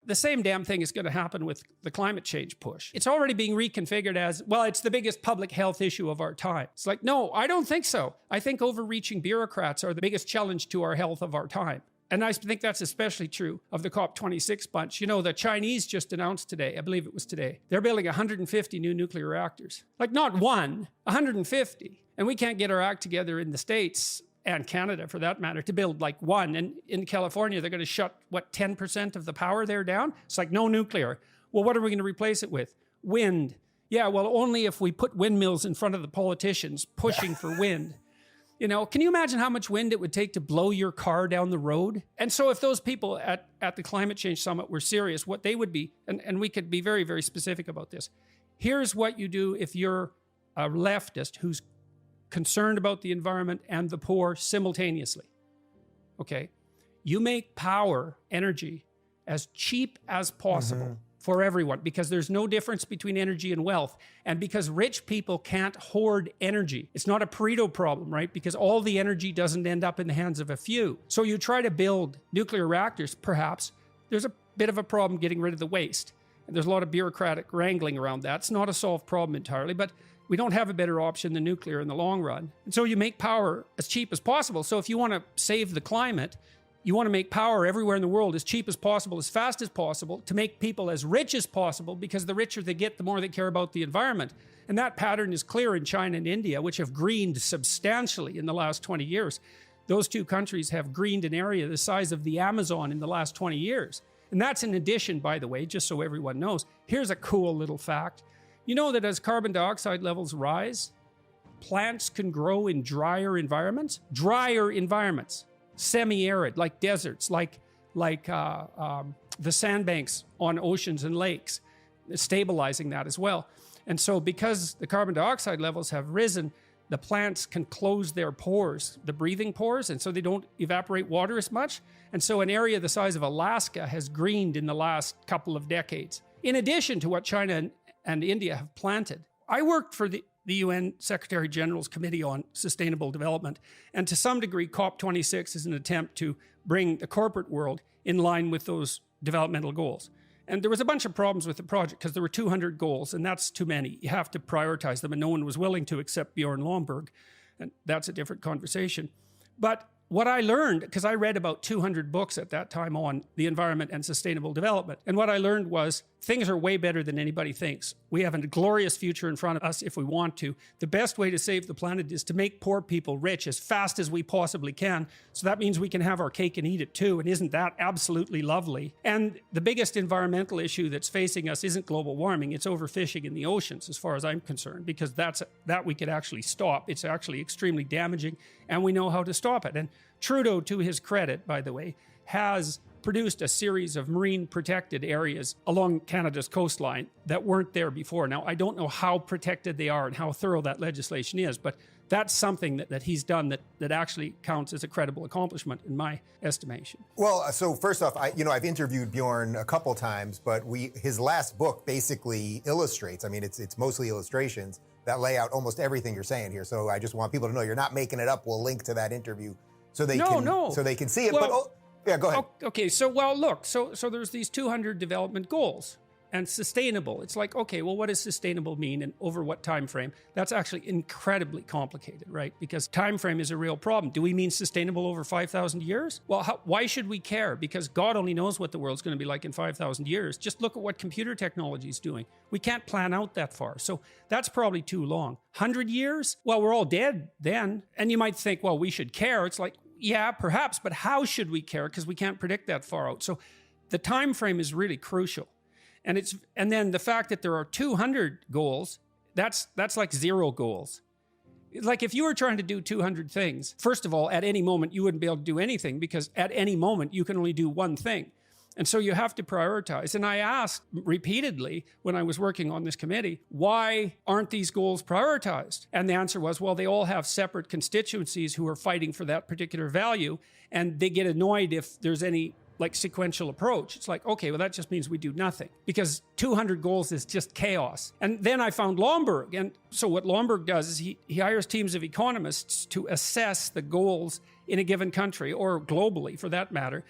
the same damn thing is going to happen with the climate change push. It's already being reconfigured as, well, it's the biggest public health issue of our time. It's like, no, I don't think so. I think overreaching bureaucrats are the biggest challenge to our health of our time. And I think that's especially true of the COP26 bunch. You know, the Chinese just announced today, I believe it was today, they're building 150 new nuclear reactors. Like not one, 150. And we can't get our act together in the States and Canada for that matter to build like one. And in California, they're going to shut, what, 10% of the power there down? It's like no nuclear. Well, what are we going to replace it with? Wind. Yeah, well, only if we put windmills in front of the politicians pushing for wind. You know, can you imagine how much wind it would take to blow your car down the road? And so if those people at the Climate Change Summit were serious, what they would be, and we could be very, very specific about this. Here's what you do if you're a leftist who's concerned about the environment and the poor simultaneously. Okay? You make power, energy, as cheap as possible for everyone, because there's no difference between energy and wealth, and because rich people can't hoard energy. It's not a Pareto problem, right? Because all the energy doesn't end up in the hands of a few. So you try to build nuclear reactors, perhaps, there's a bit of a problem getting rid of the waste. And there's a lot of bureaucratic wrangling around that. It's not a solved problem entirely, but we don't have a better option than nuclear in the long run. And so you make power as cheap as possible. So if you want to save the climate, you want to make power everywhere in the world as cheap as possible, as fast as possible, to make people as rich as possible, because the richer they get, the more they care about the environment. And that pattern is clear in China and India, which have greened substantially in the last 20 years. Those two countries have greened an area the size of the Amazon in the last 20 years. And that's in addition, by the way, just so everyone knows. Here's a cool little fact. You know that as carbon dioxide levels rise, plants can grow in drier environments? Drier environments. Semi-arid, like deserts, like the sandbanks on oceans and lakes, stabilizing that as well. And so because the carbon dioxide levels have risen, the plants can close their pores, the breathing pores, and so they don't evaporate water as much. And so an area the size of Alaska has greened in the last couple of decades, in addition to what China and India have planted. I worked for the UN Secretary General's Committee on Sustainable Development, and to some degree COP26 is an attempt to bring the corporate world in line with those developmental goals. And there was a bunch of problems with the project because there were 200 goals, and that's too many. You have to prioritize them, and no one was willing to except Bjorn Lomborg, and that's a different conversation. But what I learned, because I read about 200 books at that time on the environment and sustainable development, and what I learned was things are way better than anybody thinks. We have a glorious future in front of us if we want to. The best way to save the planet is to make poor people rich as fast as we possibly can. So that means we can have our cake and eat it too, and isn't that absolutely lovely? And the biggest environmental issue that's facing us isn't global warming, it's overfishing in the oceans as far as I'm concerned, because that we could actually stop. It's actually extremely damaging, and we know how to stop it. And Trudeau, to his credit, by the way, has produced a series of marine protected areas along Canada's coastline that weren't there before. Now, I don't know how protected they are and how thorough that legislation is, but that's something that he's done that actually counts as a credible accomplishment in my estimation. Well, so first off, I've interviewed Bjorn a couple times, but his last book basically illustrates, it's mostly illustrations that lay out almost everything you're saying here. So I just want people to know you're not making it up. We'll link to that interview so they can see it. Well, yeah, go ahead. Okay, so look, so there's these 200 development goals and sustainable. It's like, okay, well, what does sustainable mean and over what time frame? That's actually incredibly complicated, right? Because time frame is a real problem. Do we mean sustainable over 5,000 years? Well, why should we care? Because God only knows what the world's going to be like in 5,000 years. Just look at what computer technology is doing. We can't plan out that far. So that's probably too long. 100 years? Well, we're all dead then. And you might think, well, we should care. It's like, yeah, perhaps, but how should we care? Because we can't predict that far out. So the time frame is really crucial. And then the fact that there are 200 goals, that's like 0 goals. Like if you were trying to do 200 things, first of all, at any moment, you wouldn't be able to do anything because at any moment, you can only do one thing. And so you have to prioritize. And I asked repeatedly when I was working on this committee, why aren't these goals prioritized? And the answer was, well, they all have separate constituencies who are fighting for that particular value. And they get annoyed if there's any like sequential approach. It's like, okay, well, that just means we do nothing because 200 goals is just chaos. And then I found Lomborg. And so what Lomborg does is he hires teams of economists to assess the goals in a given country or globally for that matter,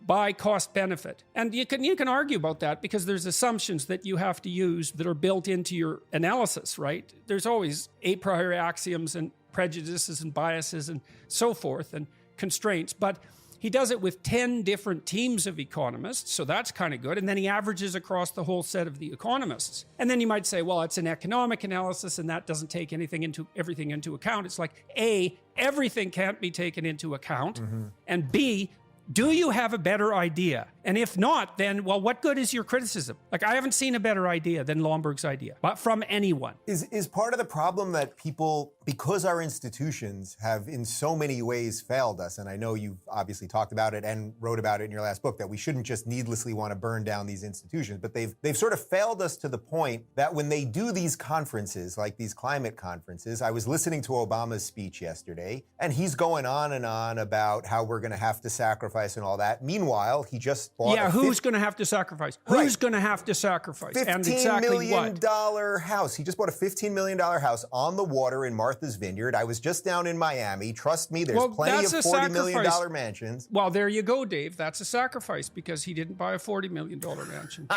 by cost benefit. And you can argue about that because there's assumptions that you have to use that are built into your analysis, right? There's always a priori axioms and prejudices and biases and so forth and constraints, but he does it with 10 different teams of economists, so that's kind of good. And then he averages across the whole set of the economists. And then you might say, well, it's an economic analysis and that doesn't take everything into account. It's like, A, everything can't be taken into account, and B, do you have a better idea? And if not, then, well, what good is your criticism? Like, I haven't seen a better idea than Lomborg's idea, but from anyone. Is part of the problem that people, because our institutions have in so many ways failed us, and I know you've obviously talked about it and wrote about it in your last book, that we shouldn't just needlessly want to burn down these institutions, but they've sort of failed us to the point that when they do these conferences, like these climate conferences, I was listening to Obama's speech yesterday, and he's going on and on about how we're going to have to sacrifice and all that. Meanwhile, he just bought who's going to have to sacrifice? Who's going to have to sacrifice? And exactly what? $15 million house. He just bought a $15 million house on the water in Martha's Vineyard. I was just down in Miami. Trust me, there's plenty of $40 million mansions. Well, there you go, Dave. That's a sacrifice because he didn't buy a $40 million mansion.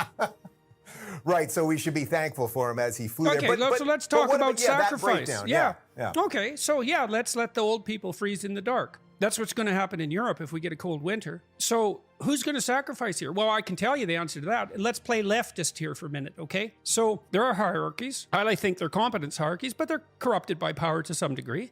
Right, so we should be thankful for him as he flew there. Okay, so let's talk about sacrifice. Yeah. Okay, so let's let the old people freeze in the dark. That's what's going to happen in Europe if we get a cold winter. So who's going to sacrifice here? Well, I can tell you the answer to that. Let's play leftist here for a minute, okay? So there are hierarchies. I think they're competence hierarchies, but they're corrupted by power to some degree.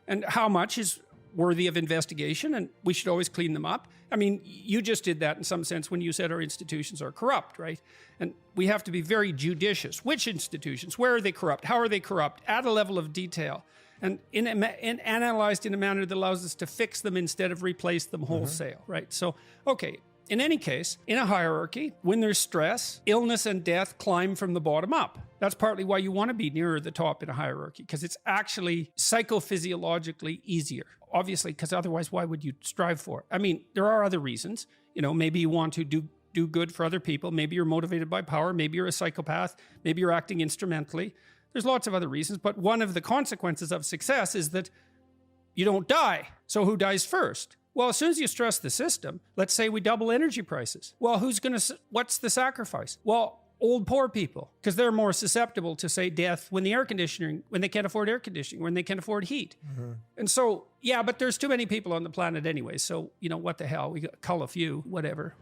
And how much is worthy of investigation, and we should always clean them up. I mean, you just did that in some sense when you said our institutions are corrupt, right? And we have to be very judicious. Which institutions? Where are they corrupt? How are they corrupt? At a level of detail. And analyzed in a manner that allows us to fix them instead of replace them wholesale, right? So, okay, in any case, in a hierarchy, when there's stress, illness and death climb from the bottom up. That's partly why you want to be nearer the top in a hierarchy, because it's actually psychophysiologically easier. Obviously, because otherwise, why would you strive for it? I mean, there are other reasons. Maybe you want to do good for other people. Maybe you're motivated by power. Maybe you're a psychopath. Maybe you're acting instrumentally. There's lots of other reasons, but one of the consequences of success is that you don't die. So who dies first? Well, as soon as you stress the system, let's say we double energy prices. Well, what's the sacrifice? Well, old poor people, because they're more susceptible to, say, death when they can't afford air conditioning, when they can't afford heat. And so, but there's too many people on the planet anyway. So, what the hell? We cull a few, whatever.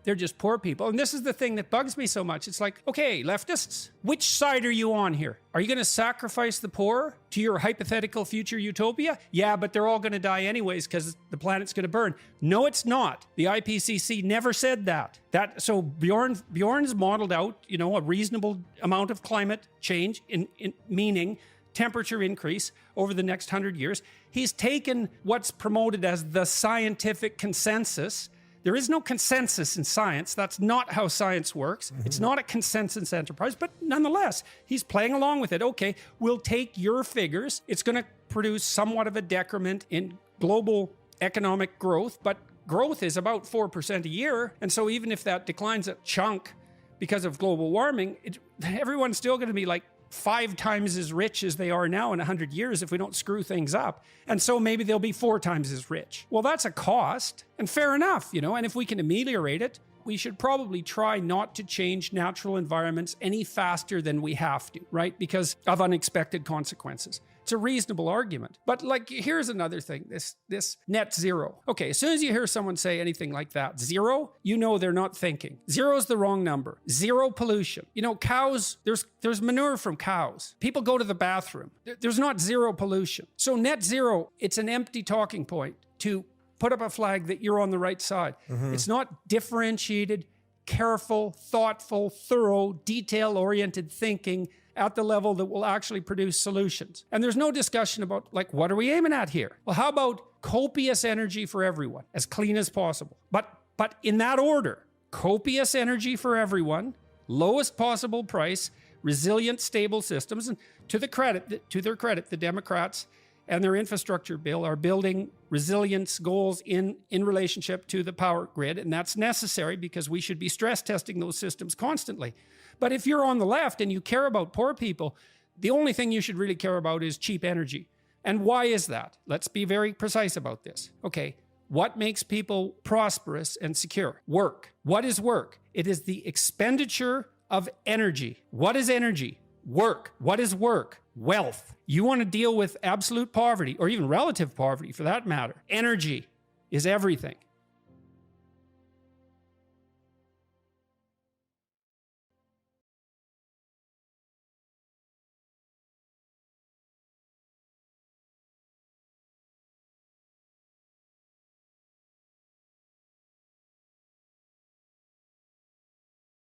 They're just poor people. And this is the thing that bugs me so much. It's like, okay, leftists, which side are you on here? Are you going to sacrifice the poor to your hypothetical future utopia? Yeah, but they're all going to die anyways because the planet's going to burn. No, it's not. The IPCC never said that. So Bjorn's modeled out, a reasonable amount of climate change in meaning temperature increase over the next 100 years. He's taken what's promoted as the scientific consensus. There is no consensus in science. That's not how science works. It's not a consensus enterprise, but nonetheless, he's playing along with it. Okay, we'll take your figures. It's going to produce somewhat of a decrement in global economic growth, but growth is about 4% a year. And so even if that declines a chunk because of global warming, everyone's still going to be like 5 times as rich as they are now in 100 years if we don't screw things up. And so maybe they'll be 4 times as rich. Well, that's a cost, and fair enough, and if we can ameliorate it, we should probably try not to change natural environments any faster than we have to, right? Because of unexpected consequences. It's a reasonable argument. But here's another thing, this net zero. Okay, as soon as you hear someone say anything like that, zero, they're not thinking. Zero is the wrong number. Zero pollution. Cows, there's manure from cows. People go to the bathroom. There's not zero pollution. So net zero, it's an empty talking point to put up a flag that you're on the right side. It's not differentiated, careful, thoughtful, thorough, detail-oriented thinking at the level that will actually produce solutions. And there's no discussion about, what are we aiming at here? Well, how about copious energy for everyone, as clean as possible? But in that order, copious energy for everyone, lowest possible price, resilient, stable systems. And to their credit, the Democrats and their infrastructure bill are building resilience goals in relationship to the power grid. And that's necessary because we should be stress testing those systems constantly. But if you're on the left and you care about poor people, the only thing you should really care about is cheap energy. And why is that? Let's be very precise about this. Okay, What makes people prosperous and secure? Work. What is work? It is the expenditure of energy. What is energy? Work. What is work? Wealth. You want to deal with absolute poverty, or even relative poverty for that matter. Energy is everything.